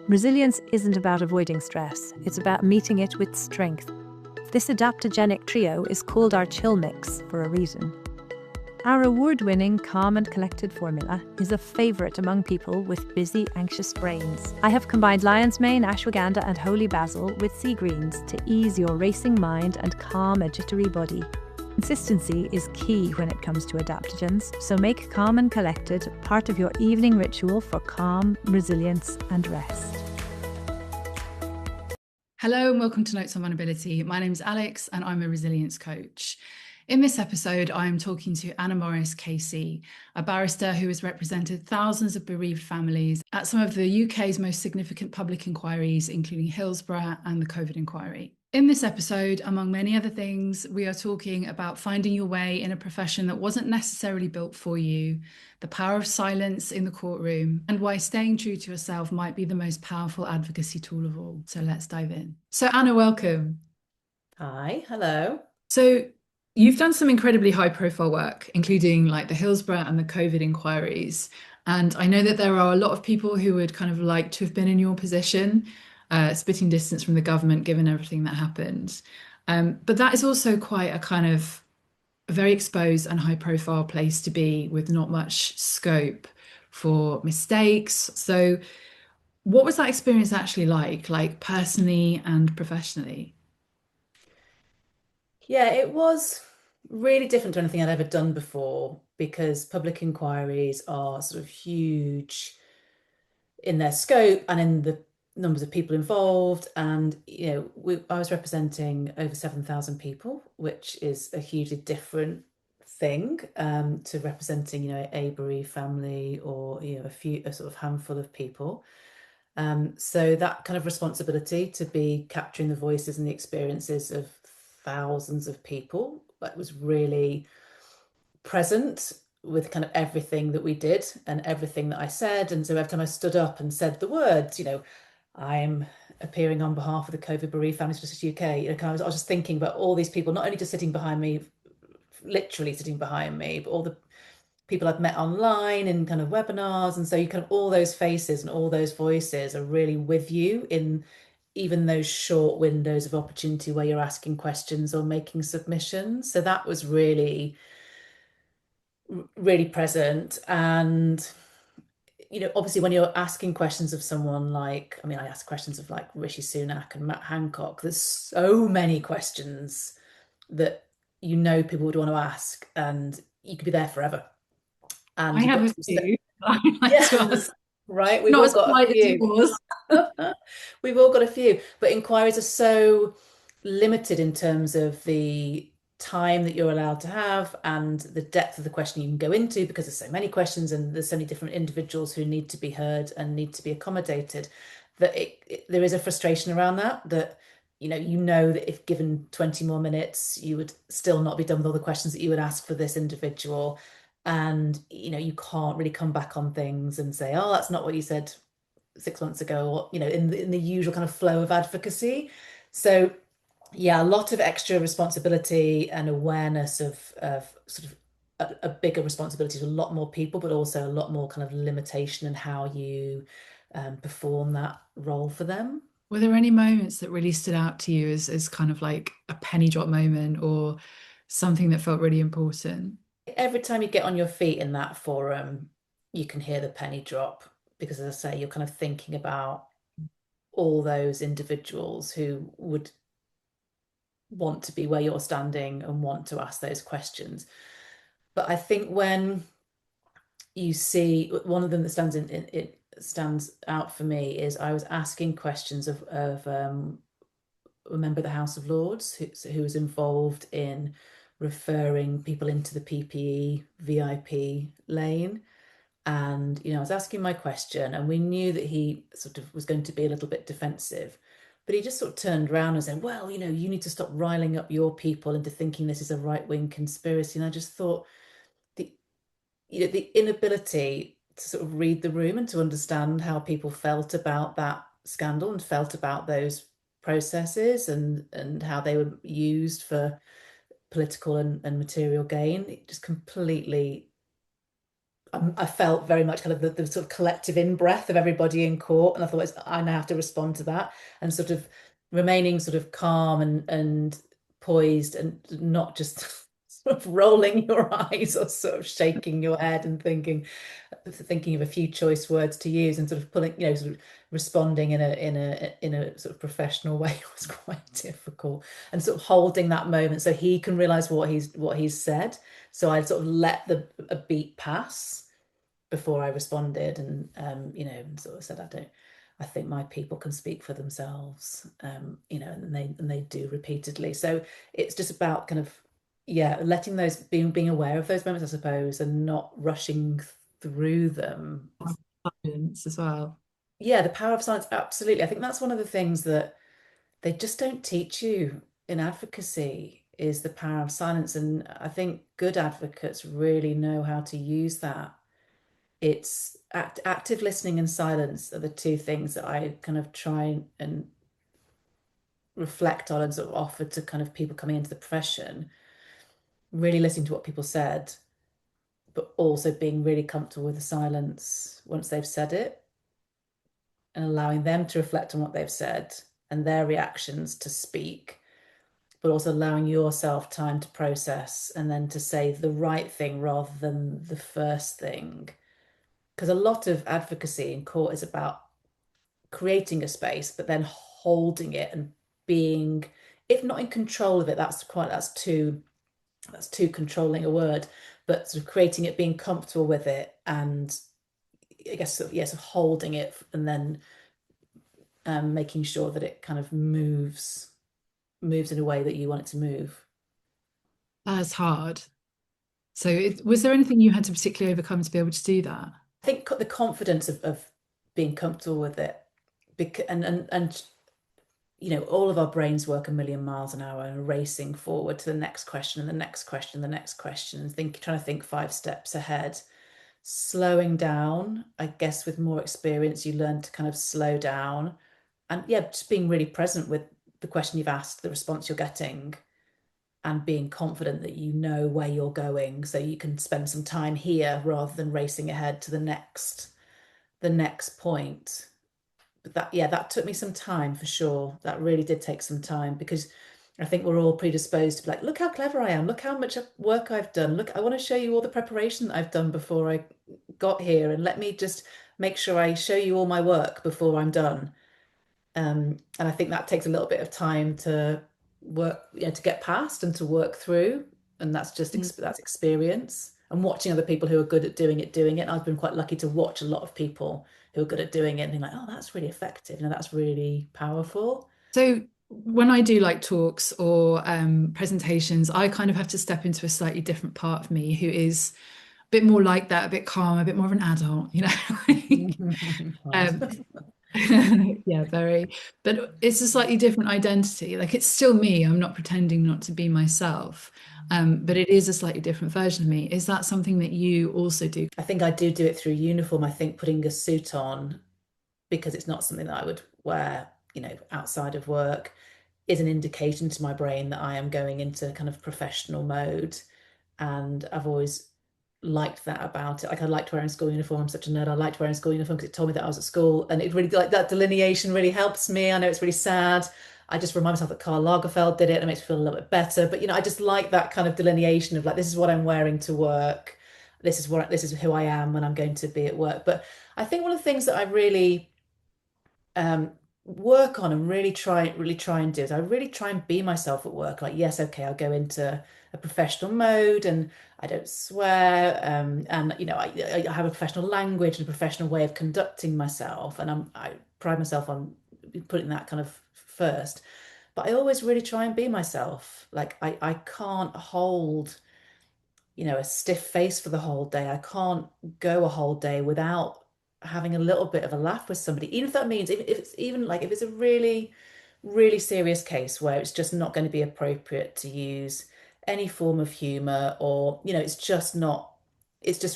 Resilience isn't about avoiding stress, it's about meeting it with strength. This adaptogenic trio is called our chill mix for a reason. Our award-winning calm and collected formula is a favourite among people with busy, anxious brains. I have combined lion's mane, ashwagandha and holy basil with sea greens to ease your racing mind and calm a jittery body. Consistency is key when it comes to adaptogens, so make calm and collected part of your evening ritual for calm, resilience and rest. Hello and welcome to Notes on Vulnerability. My name is Alex and I'm a resilience coach. In this episode, I am talking to Anna Morris KC, a barrister who has represented thousands of bereaved families at some of the UK's most significant public inquiries, including Hillsborough and the COVID inquiry. In this episode, among many other things, we are talking about finding your way in a profession that wasn't necessarily built for you, the power of silence in the courtroom, and why staying true to yourself might be the most powerful advocacy tool of all. So let's dive in. So Anna, welcome. Hi, hello. So you've done some incredibly high profile work, including like the Hillsborough and the COVID inquiries. And I know that there are a lot of people who would kind of like to have been in your position, spitting distance from the government, given everything that happened. But that is also quite a kind of a very exposed and high profile place to be with not much scope for mistakes. So what was that experience actually like personally and professionally? Yeah, it was really different to anything I'd ever done before because public inquiries are sort of huge in their scope and in the numbers of people involved. And, I was representing over 7,000 people, which is a hugely different thing to representing, a bereaved family or, a sort of handful of people. So that kind of responsibility to be capturing the voices and the experiences of thousands of people, that was really present with kind of everything that we did and everything that I said. And so every time I stood up and said the words, I'm appearing on behalf of the COVID bereaved families justice UK, I was just thinking about all these people, not only just sitting behind me, literally sitting behind me, but all the people I've met online in kind of webinars. And so you kind of all those faces and all those voices are really with you in even those short windows of opportunity where you're asking questions or making submissions. So that was really, really present. And, obviously when you're asking questions of someone like, I asked questions of like Rishi Sunak and Matt Hancock, there's so many questions that people would want to ask and you could be there forever. And I have a few. Yes, right. We've Not all got a few. We've all got a few, but inquiries are so limited in terms of the time that you're allowed to have and the depth of the question you can go into because there's so many questions and there's so many different individuals who need to be heard and need to be accommodated that there is a frustration around that that if given 20 more minutes you would still not be done with all the questions that you would ask for this individual. And you can't really come back on things and say, oh, that's not what you said 6 months ago, or in the usual kind of flow of advocacy. So yeah, a lot of extra responsibility and awareness of sort of a bigger responsibility to a lot more people, but also a lot more kind of limitation in how you perform that role for them. Were there any moments that really stood out to you as kind of like a penny drop moment or something that felt really important? Every time you get on your feet in that forum, you can hear the penny drop because, as I say, you're kind of thinking about all those individuals who would want to be where you're standing and want to ask those questions. But I think when you see one of them that stands out for me is I was asking questions of a member of the House of Lords who was involved in referring people into the PPE VIP lane. And, I was asking my question and we knew that he sort of was going to be a little bit defensive, but he just sort of turned around and said, well, you need to stop riling up your people into thinking this is a right-wing conspiracy. And I just thought the inability to sort of read the room and to understand how people felt about that scandal and felt about those processes and how they were used for political and material gain, it just completely I felt very much kind of the sort of collective in-breath of everybody in court, and I thought I now have to respond to that, and sort of remaining sort of calm and poised, and not just sort of rolling your eyes or sort of shaking your head and thinking of a few choice words to use, and sort of pulling, sort of responding in a sort of professional way was quite difficult, and sort of holding that moment so he can realize what he's said. So I sort of let a beat pass before I responded, and sort of said, I think my people can speak for themselves, and they do repeatedly. So it's just about kind of, yeah, letting those, being aware of those moments, I suppose, and not rushing through them. Silence as well. Yeah, the power of silence, absolutely. I think that's one of the things that they just don't teach you in advocacy, is the power of silence. And I think good advocates really know how to use that. It's active listening and silence are the two things that I kind of try and reflect on and sort of offer to kind of people coming into the profession. Really listening to what people said, but also being really comfortable with the silence once they've said it, and allowing them to reflect on what they've said and their reactions to speak, but also allowing yourself time to process and then to say the right thing rather than the first thing. Because a lot of advocacy in court is about creating a space, but then holding it and being, if not in control of it, that's too controlling a word, but sort of creating it, being comfortable with it, and I guess sort of, yes, yeah, holding it, and then making sure that it kind of moves in a way that you want it to move. That's hard. So was there anything you had to particularly overcome to be able to do that? I think the confidence of being comfortable with it, and all of our brains work a million miles an hour and racing forward to the next question and the next question, the next question, and trying to think 5 steps ahead. Slowing down, I guess with more experience, you learn to kind of slow down, and yeah, just being really present with the question you've asked, the response you're getting, and being confident that you know where you're going, so you can spend some time here rather than racing ahead to the next point. But that took me some time for sure. That really did take some time, because I think we're all predisposed to be like, look how clever I am, look how much work I've done, look, I want to show you all the preparation that I've done before I got here, and let me just make sure I show you all my work before I'm done. And I think that takes a little bit of time to work, to get past and to work through. And that's just that's experience and watching other people who are good at doing it. And I've been quite lucky to watch a lot of people who are good at doing it and being like, oh, that's really effective. That's really powerful. So when I do like talks or presentations, I kind of have to step into a slightly different part of me who is a bit more like that, a bit calm, a bit more of an adult, um, yeah, very. But it's a slightly different identity. Like it's still me. I'm not pretending not to be myself. But it is a slightly different version of me. Is that something that you also do? I think I do it through uniform. I think putting a suit on, because it's not something that I would wear, outside of work, is an indication to my brain that I am going into kind of professional mode. And I've always liked that about it. Like I liked wearing school uniform. I'm such a nerd. I liked wearing school uniform because it told me that I was at school, and it really, like, that delineation really helps me. I know it's really sad. I just remind myself that Karl Lagerfeld did it, and it makes me feel a little bit better. But I just like that kind of delineation of like, this is what I'm wearing to work. This is who I am when I'm going to be at work. But I think one of the things that I really work on and really try and do is I really try and be myself at work. Like, yes, okay, I'll go into a professional mode and I don't swear, and I have a professional language and a professional way of conducting myself, and I pride myself on putting that kind of first. But I always really try and be myself. Like I can't hold a stiff face for the whole day. I can't go a whole day without having a little bit of a laugh with somebody, even if that means, if it's even like, if it's a really, really serious case where it's just not going to be appropriate to use any form of humor, or it's just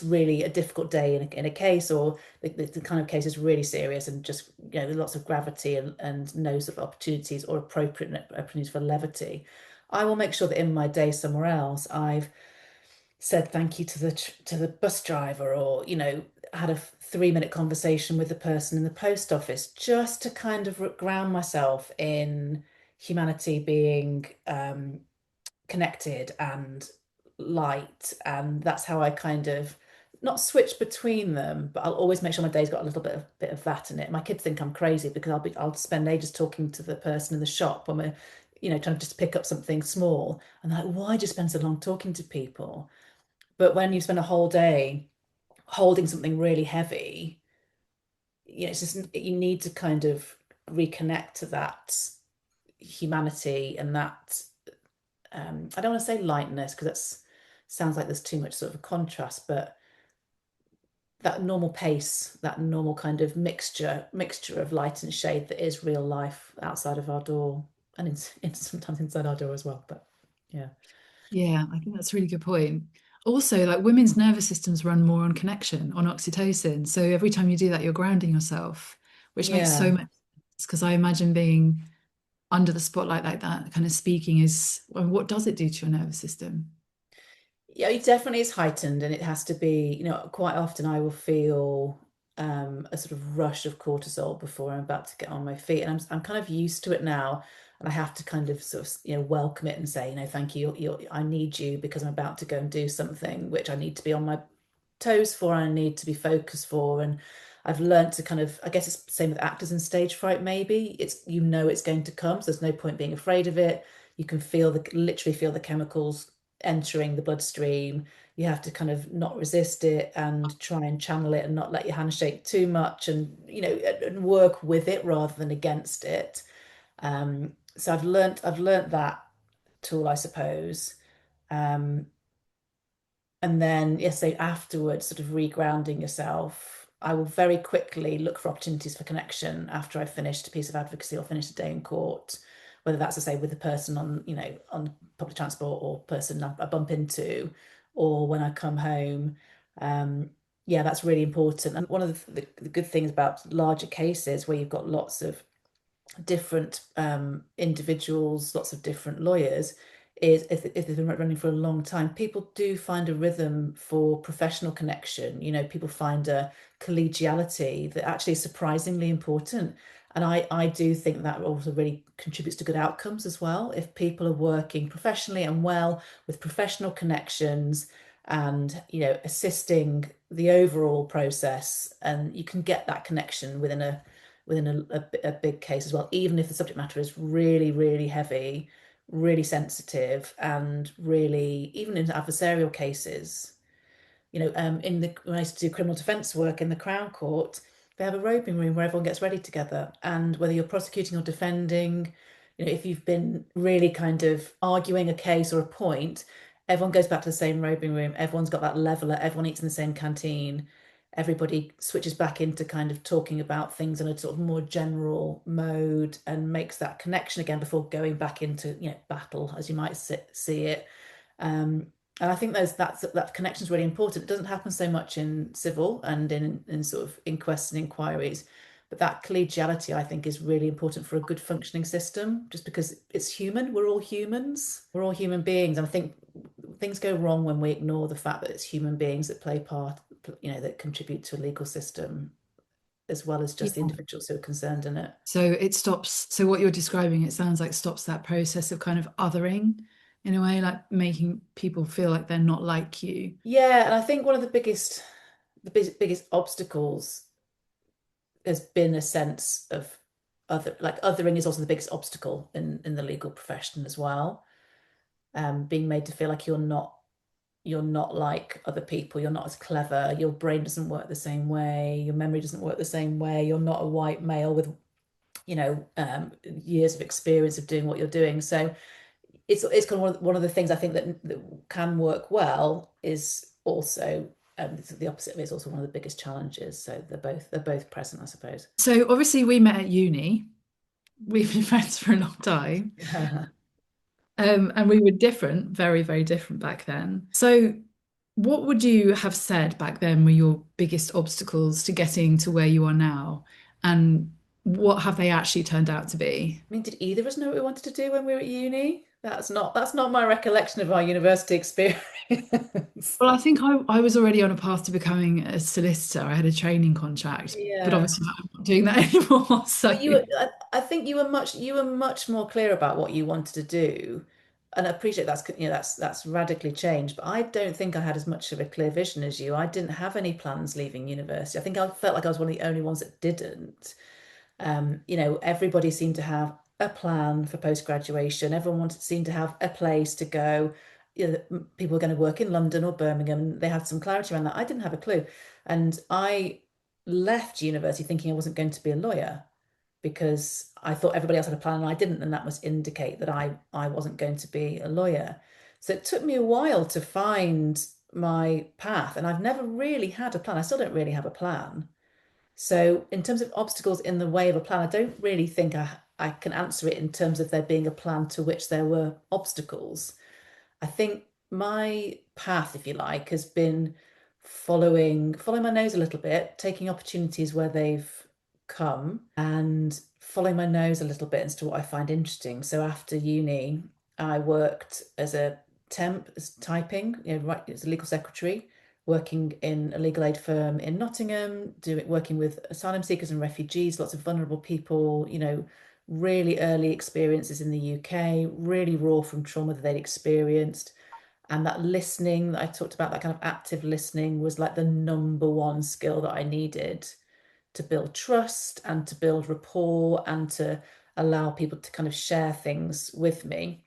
really a difficult day in a case, or the kind of case is really serious and just lots of gravity and no sort of opportunities or appropriate opportunities for levity. I will make sure that in my day somewhere else, I've said thank you to the bus driver, or had a 3-minute conversation with the person in the post office, just to kind of ground myself in humanity being connected and light. And that's how I kind of not switch between them, but I'll always make sure my day's got a little bit of that in it. My kids think I'm crazy because I'll spend ages talking to the person in the shop when we're trying to just pick up something small, and they're like, why do you spend so long talking to people? But when you spend a whole day holding something really heavy, it's just you need to kind of reconnect to that humanity and that I don't want to say lightness because that sounds like there's too much sort of a contrast, but that normal pace, that normal kind of mixture of light and shade that is real life outside of our door, and sometimes inside our door as well. But yeah. Yeah, I think that's a really good point. Also, like women's nervous systems run more on connection, on oxytocin. So every time you do that, you're grounding yourself, which makes so Yeah. much sense because I imagine being under the spotlight like that, kind of speaking is, well, what does it do to your nervous system? Yeah, it definitely is heightened, and it has to be, quite often I will feel a sort of rush of cortisol before I'm about to get on my feet. And I'm kind of used to it now. And I have to kind of sort of, welcome it and say, thank you, I need you because I'm about to go and do something which I need to be on my toes for, I need to be focused for. And I've learned to kind of, I guess it's the same with actors in stage fright, maybe. It's going to come, so there's no point being afraid of it. You can literally feel the chemicals entering the bloodstream. You have to kind of not resist it and try and channel it and not let your hand shake too much, and and work with it rather than against it. So I've learned that tool, I suppose. Um, and then, yes, so afterwards, sort of regrounding yourself, I will very quickly look for opportunities for connection after I've finished a piece of advocacy or finished a day in court, whether that's to say with the person on public transport or person I bump into, or when I come home. Yeah, that's really important. And one of the good things about larger cases where you've got lots of different individuals, lots of different lawyers, is if they've been running for a long time, people do find a rhythm for professional connection. People find a collegiality that actually is surprisingly important. And I do think that also really contributes to good outcomes as well. If people are working professionally and well with professional connections and, assisting the overall process, and you can get that connection within a big case as well, even if the subject matter is really, really heavy, really sensitive, and really, even in adversarial cases, when I used to do criminal defence work in the Crown Court, they have a roping room where everyone gets ready together. And whether you're prosecuting or defending, if you've been really kind of arguing a case or a point, everyone goes back to the same roping room. Everyone's got that leveler. Everyone eats in the same canteen. Everybody switches back into kind of talking about things in a sort of more general mode and makes that connection again before going back into, battle, as you might see it. And I think that connection is really important. It doesn't happen so much in civil and in sort of inquests and inquiries, but that collegiality, I think, is really important for a good functioning system, just because it's human. We're all humans. We're all human beings. And I think things go wrong when we ignore the fact that it's human beings that play part, that contribute to a legal system, as well as Yeah. just the individuals who are concerned in it. So what you're describing, it sounds like stops that process of kind of othering in a way, like making people feel like they're not like you. Yeah, and I think one of the biggest obstacles has been a sense of othering is also the biggest obstacle in the legal profession as well. Being made to feel like you're not like other people, you're not as clever, your brain doesn't work the same way, your memory doesn't work the same way, you're not a white male with years of experience of doing what you're doing. So it's kind of one of the things I think that can work well is also the opposite of it is also one of the biggest challenges. So they're both present, I suppose. So obviously we met at uni. We've been friends for a long time. And we were different, very, very different back then. So what would you have said back then were your biggest obstacles to getting to where you are now? And what have they actually turned out to be? I mean, did either of us know what we wanted to do when we were at uni? That's not my recollection of our university experience. Well, I think I was already on a path to becoming a solicitor. I had a training contract, but Yeah. obviously I'm not doing that anymore. So But I think you were much more clear about what you wanted to do, and I appreciate that's radically changed. But I don't think I had as much of a clear vision as you. I didn't have any plans leaving university. I think I felt like I was one of the only ones that didn't. Everybody seemed to have a plan for post-graduation. Everyone seemed to have a place to go. People were going to work in London or Birmingham. They had some clarity around that. I didn't have a clue. And I left university thinking I wasn't going to be a lawyer because I thought everybody else had a plan and I didn't, and that must indicate that I wasn't going to be a lawyer. So it took me a while to find my path, and I've never really had a plan. I still don't really have a plan. So, in terms of obstacles in the way of a plan, I don't really think I can answer it in terms of there being a plan to which there were obstacles. I think my path, if you like, has been following my nose a little bit, taking opportunities where they've come, and following my nose a little bit as to what I find interesting. So after uni, I worked as a temp, as typing, right, as a legal secretary, working in a legal aid firm in Nottingham, working with asylum seekers and refugees, lots of vulnerable people, really early experiences in the UK, really raw from trauma that they'd experienced. And that listening that I talked about, that kind of active listening, was like the number one skill that I needed to build trust and to build rapport and to allow people to kind of share things with me.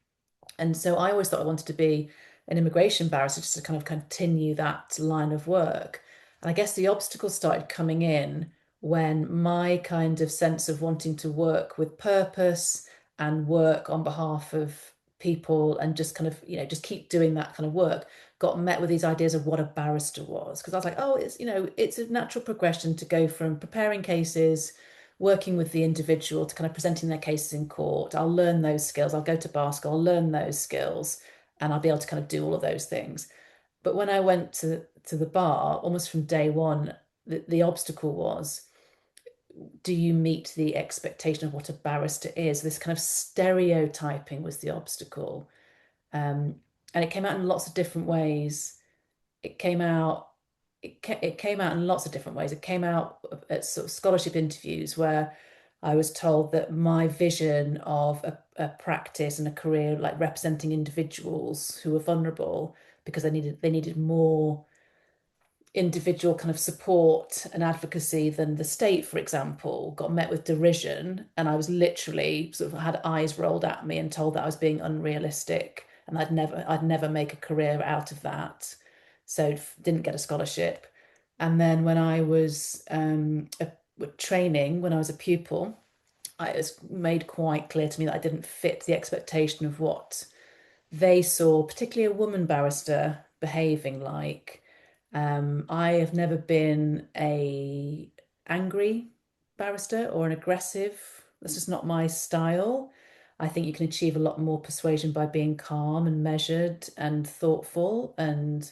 And so I always thought I wanted to be an immigration barrister just to kind of continue that line of work. And I guess the obstacles started coming in when my kind of sense of wanting to work with purpose and work on behalf of people and just kind of, just keep doing that kind of work got met with these ideas of what a barrister was. Because I was like, oh, it's a natural progression to go from preparing cases, working with the individual to kind of presenting their cases in court. I'll learn those skills. I'll go to bar school, I'll learn those skills, and I'll be able to kind of do all of those things. But when I went to the bar, almost from day one, the obstacle was, do you meet the expectation of what a barrister is? This kind of stereotyping was the obstacle. And it came out in lots of different ways. It came out it came out in lots of different ways. It came out at sort of scholarship interviews where I was told that my vision of a practice and a career like representing individuals who were vulnerable because they needed more individual kind of support and advocacy than the state, for example, got met with derision. And I was literally sort of had eyes rolled at me and told that I was being unrealistic and I'd never make a career out of that. So didn't get a scholarship. And then when I was training, when I was a pupil, it was made quite clear to me that I didn't fit the expectation of what they saw, particularly a woman barrister, behaving like. I have never been a angry barrister or an aggressive. That's just not my style. I think you can achieve a lot more persuasion by being calm and measured and thoughtful and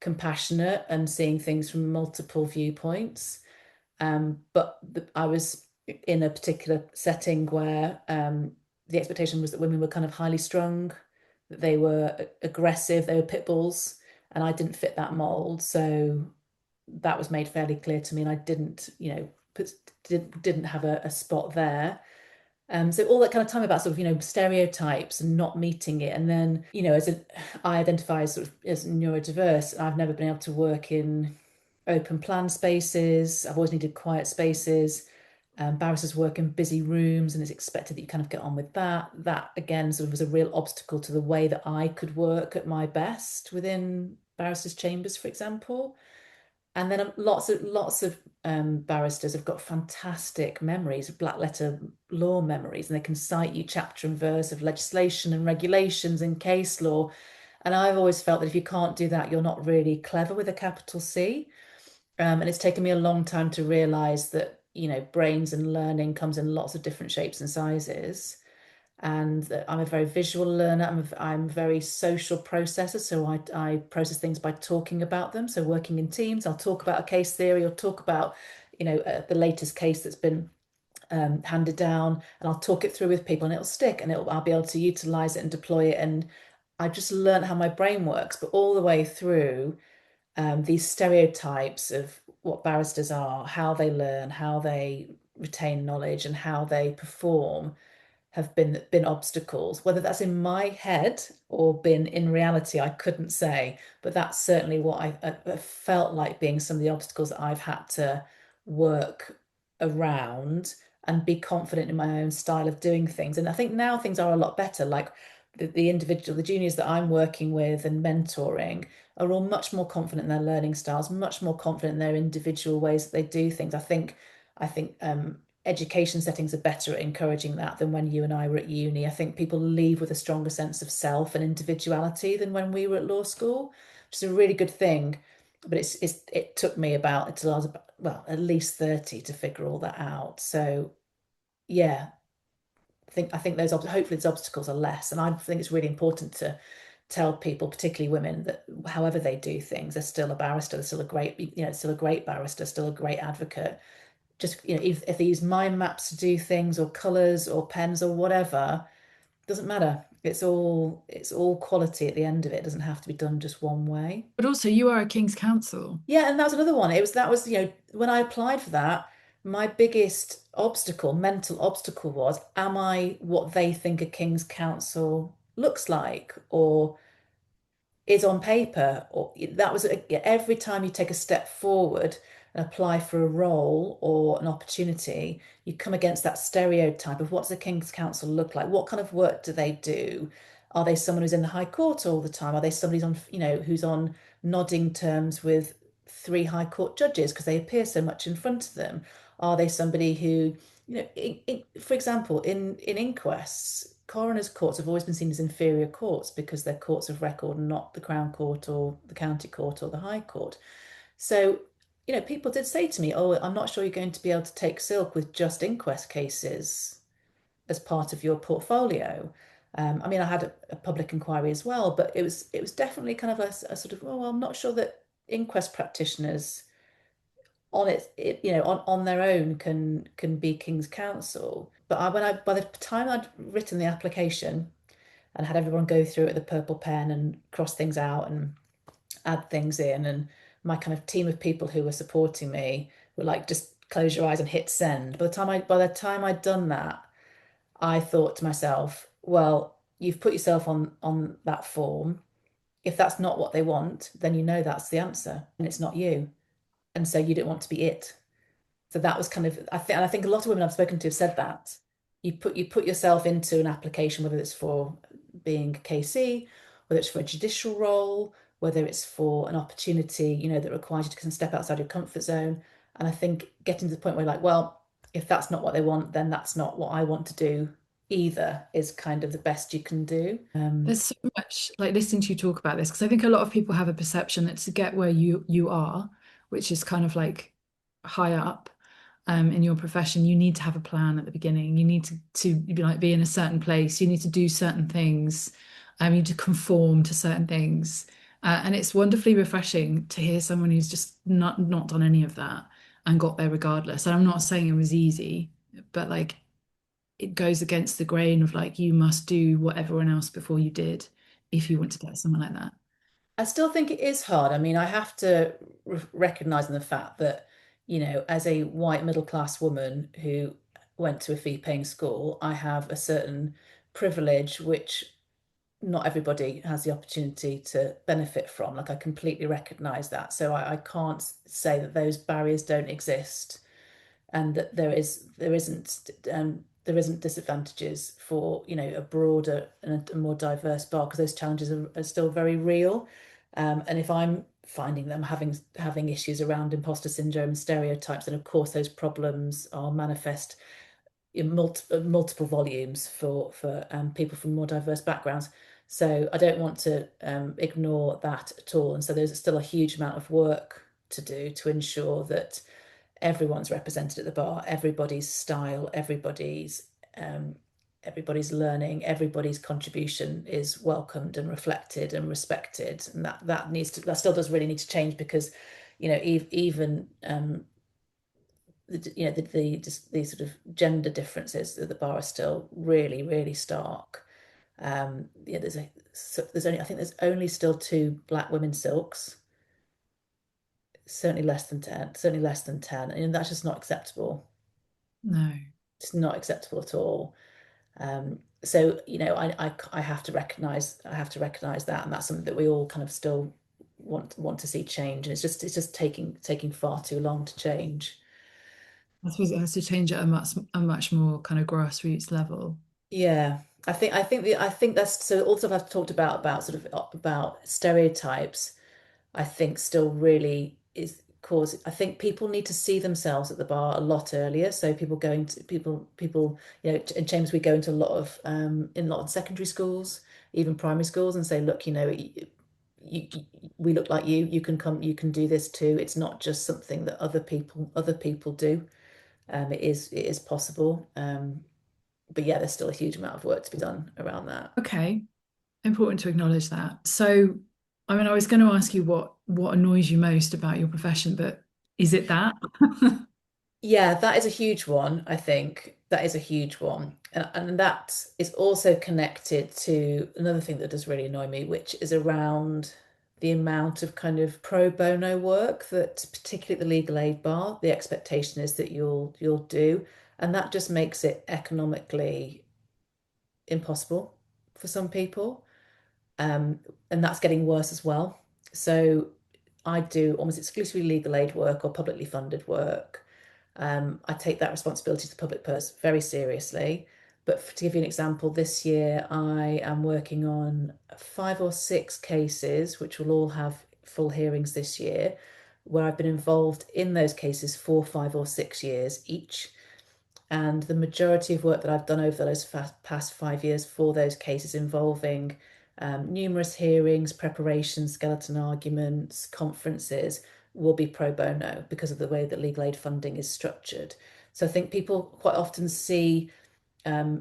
compassionate and seeing things from multiple viewpoints. But I was in a particular setting where the expectation was that women were kind of highly strung, that they were aggressive, they were pit bulls, and I didn't fit that mold. So that was made fairly clear to me, and I didn't, didn't have a spot there. So all that kind of time about sort of, stereotypes and not meeting it. And then, I identify as sort of as neurodiverse. I've never been able to work in open plan spaces. I've always needed quiet spaces. Barristers work in busy rooms and it's expected that you kind of get on with that. That again sort of was a real obstacle to the way that I could work at my best within barristers' chambers, for example. And then lots of barristers have got fantastic memories, black letter law memories, and they can cite you chapter and verse of legislation and regulations and case law. And I've always felt that if you can't do that, you're not really clever with a capital C. And it's taken me a long time to realize that, brains and learning comes in lots of different shapes and sizes. And that I'm a very visual learner. I'm a very social processor. So I process things by talking about them. So working in teams, I'll talk about a case theory or talk about, the latest case that's been handed down, and I'll talk it through with people and it'll stick, and I'll be able to utilize it and deploy it. And I just learned how my brain works, but all the way through these stereotypes of what barristers are, how they learn, how they retain knowledge, and how they perform have been obstacles. Whether that's in my head or been in reality, I couldn't say, but that's certainly what I felt like being some of the obstacles that I've had to work around and be confident in my own style of doing things. And I think now things are a lot better. Like the juniors that I'm working with and mentoring are all much more confident in their learning styles, much more confident in their individual ways that they do things. I think education settings are better at encouraging that than when you and I were at uni. I think people leave with a stronger sense of self and individuality than when we were at law school, which is a really good thing. But it took me until I was about, well, at least 30 to figure all that out. So yeah, I think those hopefully those obstacles are less. And I think it's really important to tell people, particularly women, that however they do things, they're still a barrister, they're still a great, still a great barrister, still a great advocate. Just, if they use mind maps to do things or colors or pens or whatever, doesn't matter. It's all quality at the end of it. It doesn't have to be done just one way. But also, you are a King's Counsel. Yeah, and that's another one. That was when I applied for that, my biggest obstacle, mental obstacle was, am I what they think a King's Counsel looks like or is on paper? Or that was every time you take a step forward and apply for a role or an opportunity, you come against that stereotype of what's a King's Counsel look like? What kind of work do they do? Are they someone who's in the High Court all the time? Are they somebody who's on nodding terms with three High Court judges because they appear so much in front of them? Are they somebody who, for example, in inquests, coroners' courts have always been seen as inferior courts because they're courts of record and not the Crown Court or the County Court or the High Court. So, people did say to me, "Oh, I'm not sure you're going to be able to take silk with just inquest cases as part of your portfolio." I mean, I had a public inquiry as well, but it was definitely kind of a sort of, oh, well, I'm not sure that inquest practitioners on on their own can be King's Counsel. But by the time I'd written the application and had everyone go through it with a purple pen and cross things out and add things in, and my kind of team of people who were supporting me were like, just close your eyes and hit send. By the time I'd done that, I thought to myself, well, you've put yourself on that form. If that's not what they want, then that's the answer, and it's not you. And so you don't want to be it. So that was kind of, I think a lot of women I've spoken to have said that. You put yourself into an application, whether it's for being a KC, whether it's for a judicial role, whether it's for an opportunity, that requires you to kind of step outside your comfort zone. And I think getting to the point where like, well, if that's not what they want, then that's not what I want to do either, is kind of the best you can do. There's so much like listening to you talk about this because I think a lot of people have a perception that to get where you are, which is kind of like high up in your profession, you need to have a plan at the beginning. You need to be in a certain place. You need to do certain things. You need to conform to certain things. And it's wonderfully refreshing to hear someone who's just not done any of that and got there regardless. And I'm not saying it was easy, but like it goes against the grain of like you must do what everyone else before you did if you want to get somewhere like that. I still think it is hard. I mean, I have to recognize the fact that, as a white middle class woman who went to a fee-paying school, I have a certain privilege which not everybody has the opportunity to benefit from. Like, I completely recognize that. So I can't say that those barriers don't exist and that there isn't disadvantages for a broader and a more diverse bar, because those challenges are still very real. And if I'm finding them having issues around imposter syndrome and stereotypes, then of course those problems are manifest in multiple volumes for people from more diverse backgrounds. So I don't want to ignore that at all. And so there's still a huge amount of work to do to ensure that everyone's represented at the bar, everybody's style, everybody's learning, everybody's contribution is welcomed and reflected and respected. And that still does really need to change, because even just these sort of gender differences at the bar are still really, really stark. Yeah, there's only I think there's only still two black women silks, certainly less than 10, certainly less than 10, and that's just not acceptable. No. It's not acceptable at all. So I have to recognize that, and that's something that we all kind of still want to see change, and it's just taking far too long to change. I suppose it has to change at a much more kind of grassroots level. Yeah, I think that's so. All the stuff I've talked about sort of about stereotypes, I think still really is cause. I think people need to see themselves at the bar a lot earlier. So people, in Chambers we go into a lot of secondary schools, even primary schools, and say, look, we look like you. You can come. You can do this too. It's not just something that other people do. It is possible. But yeah, there's still a huge amount of work to be done around that. Okay, important to acknowledge that. So, I mean, I was going to ask you what annoys you most about your profession, but is it that? Yeah, that is a huge one, I think. That is a huge one. And that is also connected to another thing that does really annoy me, which is around the amount of kind of pro bono work that, particularly at the legal aid bar, the expectation is that you'll do. And that just makes it economically impossible for some people. Um, and that's getting worse as well. So I do almost exclusively legal aid work or publicly funded work. I take that responsibility to the public purse very seriously. But to give you an example, this year I am working on 5 or 6 cases, which will all have full hearings this year, where I've been involved in those cases for 5 or 6 years each. And the majority of work that I've done over those past 5 years for those cases involving numerous hearings, preparation, skeleton arguments, conferences will be pro bono because of the way that legal aid funding is structured. So I think people quite often see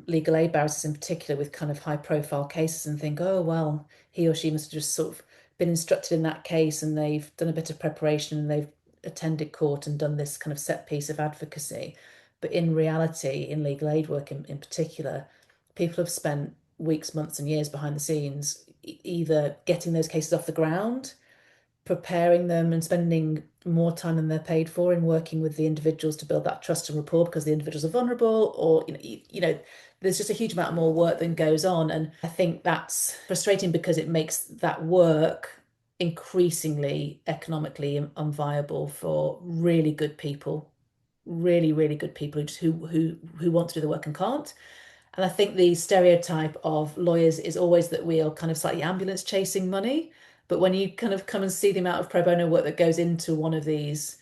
legal aid barristers in particular with kind of high profile cases and think, oh, well, he or she must have just sort of been instructed in that case and they've done a bit of preparation and they've attended court and done this kind of set piece of advocacy. But in reality, in legal aid work in particular, people have spent weeks, months, and years behind the scenes, either getting those cases off the ground, preparing them, and spending more time than they're paid for in working with the individuals to build that trust and rapport because the individuals are vulnerable, or there's just a huge amount more work than goes on. And I think that's frustrating because it makes that work increasingly economically unviable for really good people, really, really good people who want to do the work and can't. And I think the stereotype of lawyers is always that we are kind of slightly ambulance chasing money. But when you kind of come and see the amount of pro bono work that goes into one of these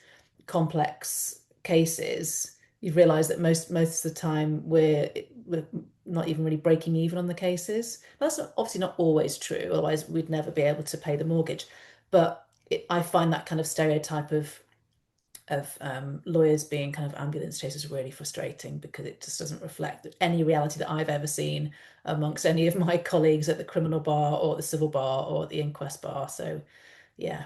complex cases, you realise that most of the time we're not even really breaking even on the cases. That's obviously not always true, otherwise we'd never be able to pay the mortgage. But I find that kind of stereotype of lawyers being kind of ambulance chasers really frustrating because it just doesn't reflect any reality that I've ever seen amongst any of my colleagues at the criminal bar or the civil bar or the inquest bar. So yeah.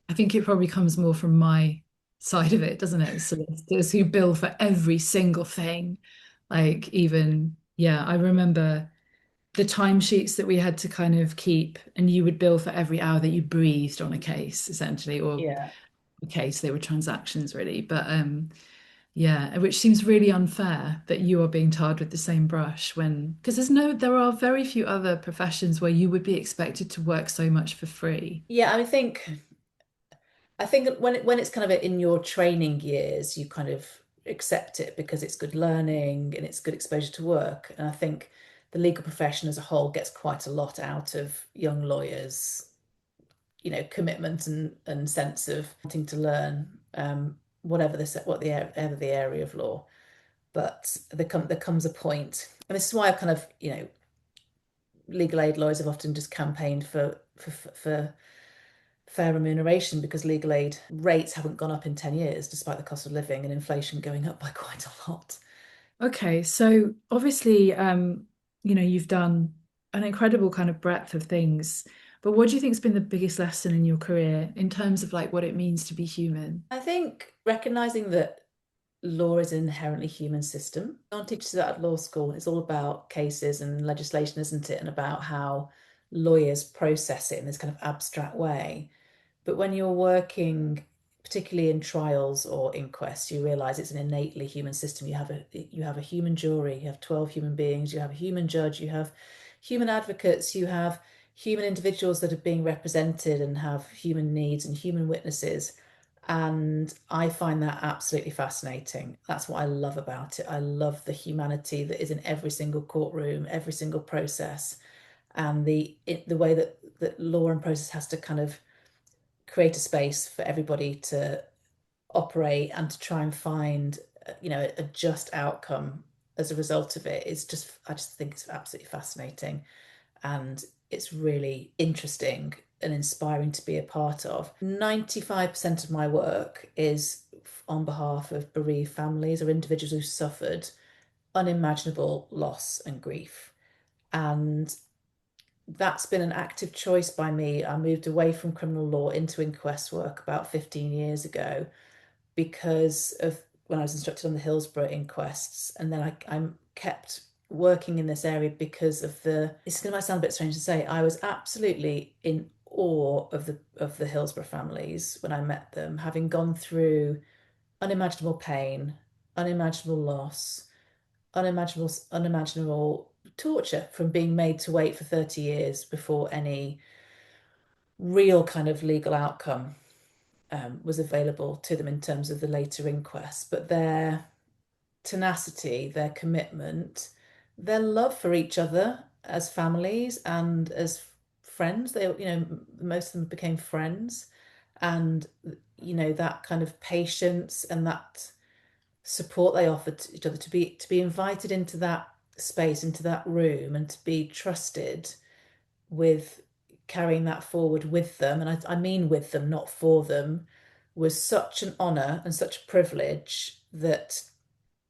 I think it probably comes more from my side of it, doesn't it? Solicitors who bill for every single thing. Like even, yeah, I remember the timesheets that we had to kind of keep, and you would bill for every hour that you breathed on a case, essentially, or Yeah. a case, they were transactions really. But yeah, which seems really unfair that you are being tarred with the same brush when, because there are very few other professions where you would be expected to work so much for free. Yeah, I think when it's kind of in your training years, you kind of accept it because it's good learning and it's good exposure to work. And I think the legal profession as a whole gets quite a lot out of young lawyers, commitment and sense of wanting to learn, whatever the area of law. But there comes a point, and this is why I kind of, legal aid lawyers have often just campaigned for fair remuneration because legal aid rates haven't gone up in 10 years, despite the cost of living and inflation going up by quite a lot. Okay, so obviously, you've done an incredible kind of breadth of things, but what do you think has been the biggest lesson in your career in terms of like what it means to be human? I think recognizing that law is an inherently human system. No one teaches that at law school. It's all about cases and legislation, isn't it? And about how lawyers process it in this kind of abstract way. But when you're working, particularly in trials or inquests, you realize it's an innately human system. You have a human jury, you have 12 human beings, you have a human judge, you have human advocates, you have human individuals that are being represented and have human needs and human witnesses. And I find that absolutely fascinating. That's what I love about it. I love the humanity that is in every single courtroom, every single process, and the way that law and process has to kind of create a space for everybody to operate and to try and find, a just outcome as a result of it. I just think it's absolutely fascinating, and it's really interesting and inspiring to be a part of. 95% of my work is on behalf of bereaved families or individuals who suffered unimaginable loss and grief. And that's been an active choice by me. I moved away from criminal law into inquest work about 15 years ago because of when I was instructed on the Hillsborough inquests. And then I kept working in this area because of it's going to sound a bit strange to say, I was absolutely in awe of the Hillsborough families when I met them, having gone through unimaginable pain, unimaginable loss, unimaginable torture, from being made to wait for 30 years before any real kind of legal outcome was available to them in terms of the later inquests. But their tenacity, their commitment, their love for each other as families and as friends, most of them became friends. And, that kind of patience and that support they offered to each other, to be invited into that space, into that room, and to be trusted with carrying that forward with them, and I mean with them, not for them, was such an honor and such a privilege that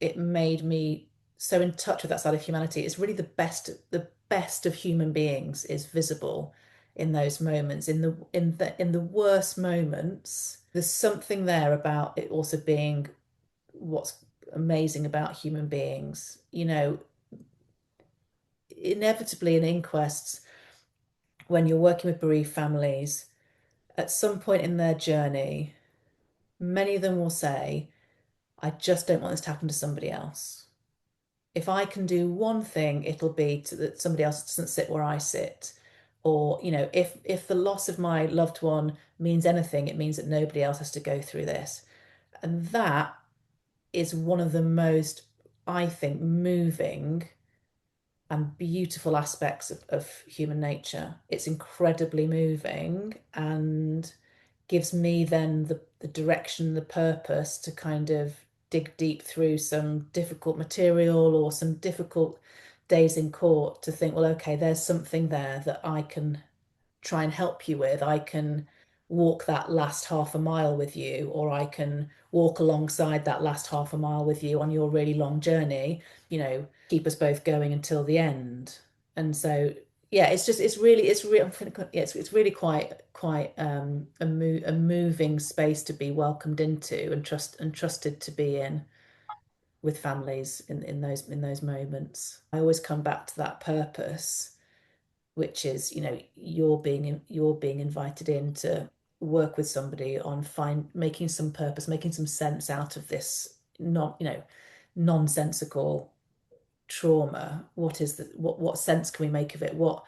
it made me so in touch with that side of humanity. It's really the best of human beings is visible in those moments, in the worst moments. There's something there about it also being what's amazing about human beings. Inevitably in inquests, when you're working with bereaved families, at some point in their journey, many of them will say, I just don't want this to happen to somebody else. If I can do one thing, it'll be that somebody else doesn't sit where I sit. Or, if the loss of my loved one means anything, it means that nobody else has to go through this. And that is one of the most, I think, moving and beautiful aspects of human nature. It's incredibly moving and gives me then the direction, the purpose to kind of dig deep through some difficult material or some difficult days in court to think, well, okay, there's something there that I can try and help you with. I can walk that last half a mile with you, or I can walk alongside that last half a mile with you on your really long journey, keep us both going until the end. And so, yeah, it's really quite a moving space to be welcomed into and trusted to be in with families in those moments. I always come back to that purpose, which is, you're being invited in to work with somebody on making some purpose, making some sense out of this nonsensical trauma. What sense can we make of it? What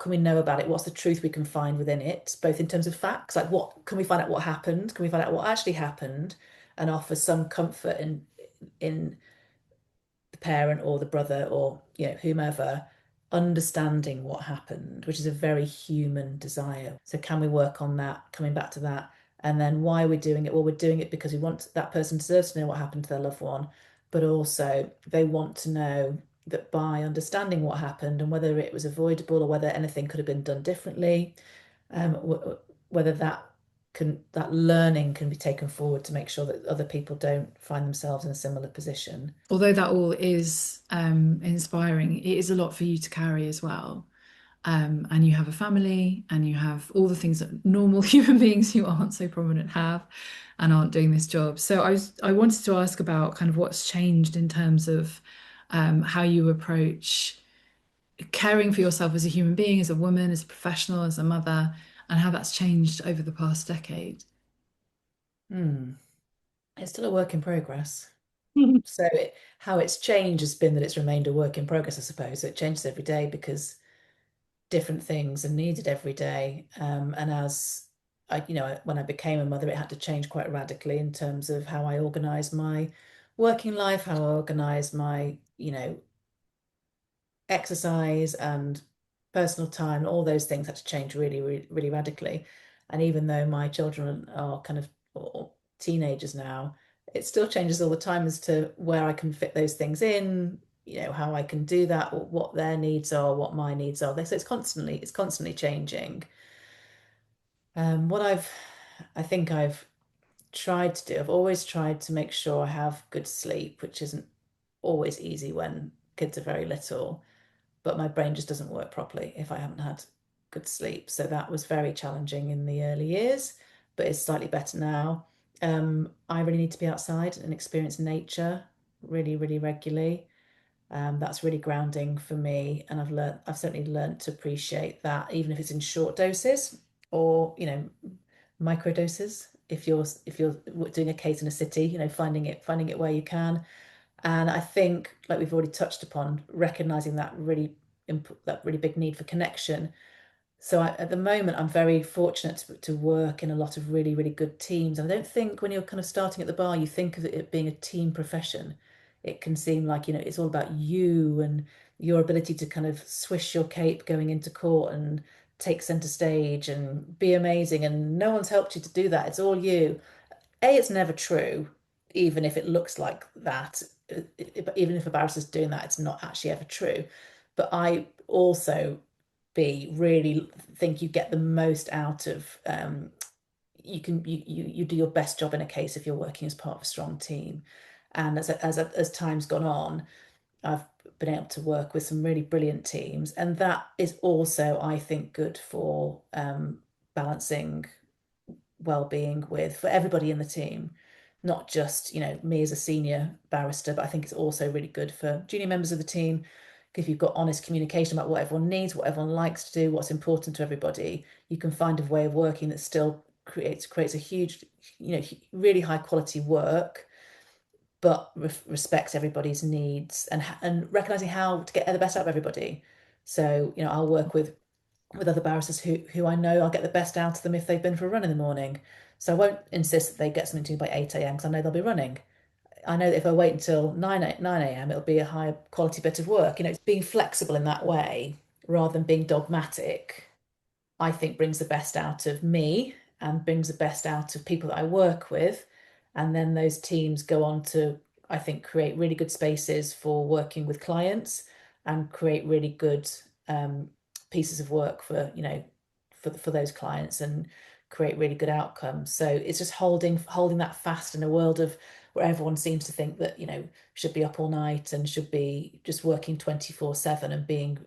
can we know about it? What's the truth we can find within it, both in terms of facts, like what can we find out what happened? Can we find out what actually happened and offer some comfort in the parent or the brother or whomever understanding what happened, which is a very human desire. So can we work on that, coming back to that? And then why are we doing it? Well, we're doing it because we want that person deserves to know what happened to their loved one, but also they want to know that by understanding what happened and whether it was avoidable or whether anything could have been done differently, whether that learning can be taken forward to make sure that other people don't find themselves in a similar position. Although that all is inspiring, it is a lot for you to carry as well. and you have a family and you have all the things that normal human beings who aren't so prominent have and aren't doing this job. So I wanted to ask about kind of what's changed in terms of how you approach caring for yourself as a human being, as a woman, as a professional, as a mother, and how that's changed over the past decade. Hmm. It's still a work in progress. So how it's changed has been that it's remained a work in progress, I suppose. So it changes every day because different things are needed every day. And as when I became a mother, it had to change quite radically in terms of how I organize my working life, how I organize my, exercise and personal time, all those things had to change really, really, really radically. And even though my children are kind of teenagers now, it still changes all the time as to where I can fit those things in, how I can do that, or what their needs are, what my needs are. So it's constantly changing. What I think I've tried to do, I've always tried to make sure I have good sleep, which isn't always easy when kids are very little, but my brain just doesn't work properly if I haven't had good sleep. So that was very challenging in the early years, but it's slightly better now. I really need to be outside and experience nature really, really regularly. That's really grounding for me, and I've certainly learned to appreciate that, even if it's in short doses or micro doses. If you're doing a case in a city, finding it where you can. And I think, like we've already touched upon, recognizing that really big need for connection. So at the moment, I'm very fortunate to work in a lot of really, really good teams. And I don't think when you're kind of starting at the bar, you think of it being a team profession. It can seem like, it's all about you and your ability to kind of swish your cape going into court and take center stage and be amazing. And no one's helped you to do that. It's all you. It's never true, even if it looks like that. Even if a barrister's doing that, it's not actually ever true. But I also really think you get the most out of you do your best job in a case if you're working as part of a strong team. And as time's gone on, I've been able to work with some really brilliant teams, and that is also, I think, good for balancing well-being for everybody in the team, not just me as a senior barrister, but I think it's also really good for junior members of the team. If you've got honest communication about what everyone needs, what everyone likes to do, what's important to everybody, you can find a way of working that still creates a huge, really high quality work, but respects everybody's needs, and recognizing how to get the best out of everybody. So I'll work with other barristers who I know I'll get the best out of them if they've been for a run in the morning. So I won't insist that they get something to me by 8 a.m. because I know they'll be running. I know that if I wait until 9 a.m., it'll be a higher quality bit of work. It's being flexible in that way rather than being dogmatic, I think brings the best out of me and brings the best out of people that I work with. And then those teams go on to, I think, create really good spaces for working with clients and create really good pieces of work for those clients and create really good outcomes. So it's just holding that fast in a world of where everyone seems to think that, should be up all night and should be just working 24/7, and being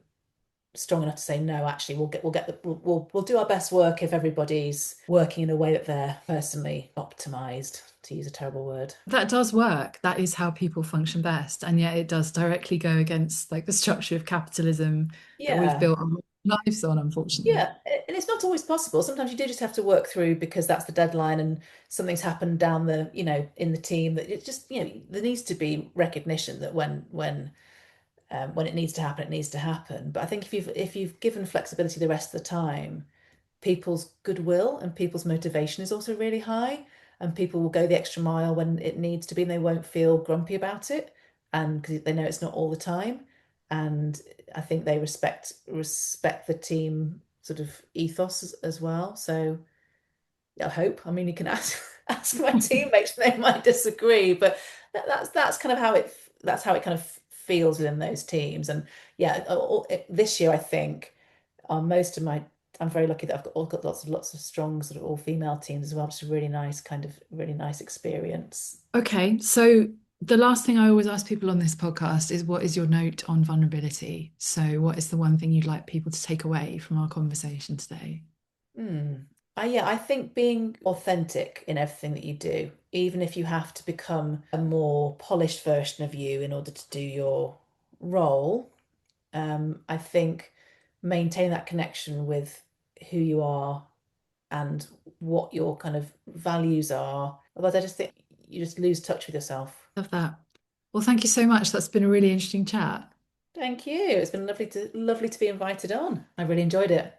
strong enough to say no, actually we'll do our best work if everybody's working in a way that they're personally optimized, to use a terrible word. That does work. That is how people function best. And yet it does directly go against like the structure of capitalism that we've Yeah. built our lives on, unfortunately. Yeah, and it's not always possible. Sometimes you do just have to work through because that's the deadline and something's happened down in the team, that it just, there needs to be recognition that when it needs to happen, it needs to happen. But I think if you've given flexibility the rest of the time, people's goodwill and people's motivation is also really high, and people will go the extra mile when it needs to be, and they won't feel grumpy about it, and because they know it's not all the time. And I think they respect the team sort of ethos as well. So I hope. I mean, you can ask ask my teammates; they might disagree, but that's kind of how it kind of feels within those teams. And yeah, this year I think most of my I'm very lucky that I've got lots of strong sort of all female teams as well, which is a really nice experience. Okay, so The last thing I always ask people on this podcast is, what is your note on vulnerability? So what is the one thing you'd like people to take away from our conversation today? Yeah, I think being authentic in everything that you do, even if you have to become a more polished version of you in order to do your role, I think maintain that connection with who you are and what your kind of values are. Otherwise, I just think you just lose touch with yourself. Love that. Well, thank you so much. That's been a really interesting chat. Thank you. It's been lovely to be invited on. I really enjoyed it.